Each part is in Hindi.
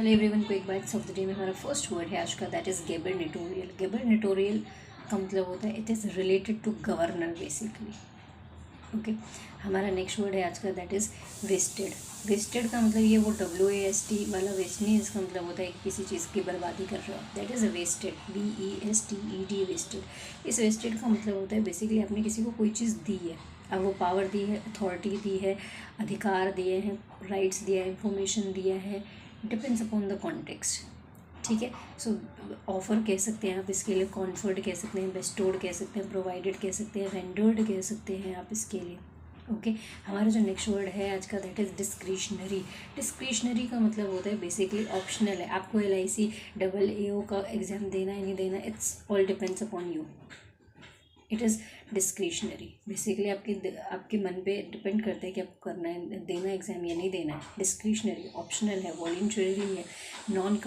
Hello everyone, quick bytes of the day में हमारा फर्स्ट वर्ड है आज का, दैट इज़ गैबरनेटोरियल। गैबरनेटोरियल का मतलब होता है it is related to governor basically. Okay, हमारा नेक्स्ट वर्ड है आज का, दैट इज़ वेस्टेड। वेस्टेड का मतलब ये वो WAST वाला वेस्ट नहीं, इसका मतलब होता है कि किसी चीज़ की बर्बादी कर रहे हो, that is wasted, WESTED, wasted. इस वेस्टेड का मतलब होता है बेसिकली आपने किसी को कोई चीज़ दी है, अब वो पावर दी है, अथॉरिटी दी है, अधिकार दिए हैं, राइट्स दिया है, इंफॉर्मेशन दिया है, डिपेंड्स अपॉन द कॉन्टेक्स्ट। ठीक है, सो ऑफ़र कह सकते हैं आप इसके लिए, कॉन्फर्ड कह सकते हैं, बेस्टोर्ड कह सकते हैं, प्रोवाइडेड कह सकते हैं, रेंडर्ड कह सकते हैं आप इसके लिए। ओके, हमारा जो नेक्स्ट वर्ड है आज का, दैट इज़ डिस्क्रिशनरी। डिस्क्रिशनरी का मतलब होता है बेसिकली ऑप्शनल है, आपको LIC AAO का एग्ज़ाम देना है नहीं देना, it's all depends upon you. It is discretionary, basically आपके मन पे डिपेंड करता है कि आपको करना है, देना है एग्ज़ाम या नहीं देना है। डिस्क्रिशनरी ऑप्शनल है, वॉलंटरी है, नॉन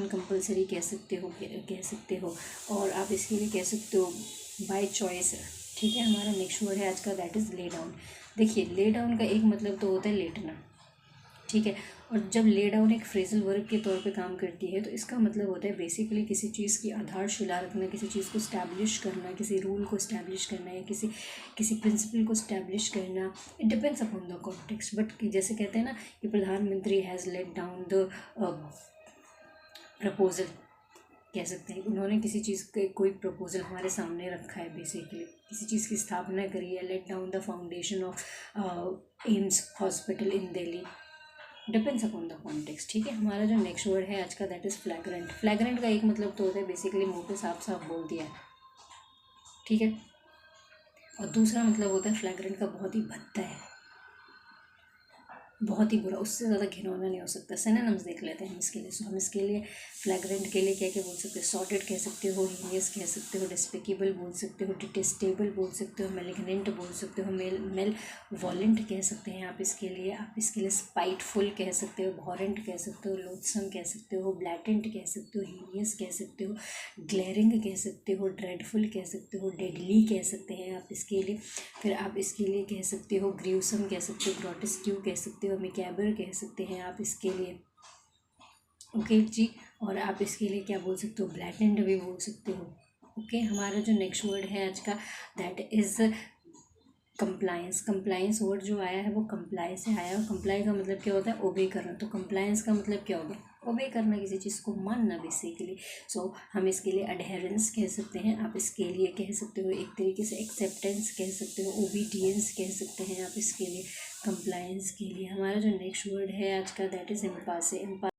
कंपल्सरी कह सकते हो, और आप इसके लिए कह सकते हो बाय चॉइस है। ठीक है, हमारा नेक्स्ट वर्ड है आज का, दैट इज़ ले डाउन। देखिए, ले डाउन का एक मतलब तो होता है लेटना, ठीक है, और जब ले डाउन एक फ्रेजल वर्ब के तौर पे काम करती है तो इसका मतलब होता है बेसिकली किसी चीज़ की आधारशिला रखना, किसी चीज़ को स्टैब्लिश करना, किसी रूल को स्टैब्लिश करना या किसी प्रिंसिपल को स्टैब्लिश करना। It depends upon the context, but जैसे कहते हैं ना कि प्रधानमंत्री has laid down the proposal, कह सकते हैं उन्होंने किसी चीज़ के कोई प्रपोजल हमारे सामने रखा है, बेसिकली किसी चीज़ की स्थापना करी है। Laid down the foundation of AIIMS hospital in Delhi, depends upon the context. ठीक है, हमारा जो नेक्स्ट वर्ड है आज का, दैट इज़ फ्लैग्रेंट। फ्लैग्रेंट का एक मतलब तो होता है बेसिकली मुंह पे साफ साफ बोल दिया है, ठीक है, और दूसरा मतलब होता है फ्लैग्रेंट का बहुत ही भद्दा है, बहुत ही बुरा, उससे ज़्यादा घिनौना नहीं हो सकता। सिनोनिम्स देख लेते हैं हम इसके लिए। सो हम इसके लिए फ्लैग्रेंट के लिए क्या क्या बोल सकते हैं, सॉर्टेड कह सकते हो, हीनियस कह सकते हो, डिस्पिकेबल बोल सकते हो, डिटेस्टेबल बोल सकते हो, मेलिग्नेंट बोल सकते हो, मेल वॉलेंट कह सकते हैं आप इसके लिए। आप इसके लिए स्पाइटफुल कह सकते हो, भॉरेंट कह सकते हो, लोथसम कह सकते हो, ब्लैटेंट कह सकते हो, हीनियस कह सकते हो, ग्लेरिंग कह सकते हो, ड्रेडफुल कह सकते हो, डेडली कह सकते हैं आप इसके लिए। फिर आप इसके लिए कह सकते हो ग्रूसम कह सकते हो, ग्रोटेस्क्यू कह सकते हो, मिकैबर कह सकते हैं आप इसके लिए। ओके जी, और आप इसके लिए क्या बोल सकते हो, ब्लैटेंट भी बोल सकते हो। ओके, हमारा जो नेक्स्ट वर्ड है आज का, that is compliance. Compliance word जो आया है वो कंप्लाई से आया है, और कंप्लाई का मतलब क्या होता है, ओबे करना। तो कंप्लायंस का मतलब क्या होगा, ओबे करना, किसी चीज़ को मानना बेसिकली। सो हम इसके लिए अडेरेंस कह सकते हैं, आप इसके लिए कह सकते हो एक तरीके से एक्सेप्टेंस कह सकते हो, ओबीडियंस कह सकते हैं आप इसके लिए कंप्लायंस के लिए। हमारा जो नेक्स्ट वर्ड है आज का, दैट इज़ इम्पासे।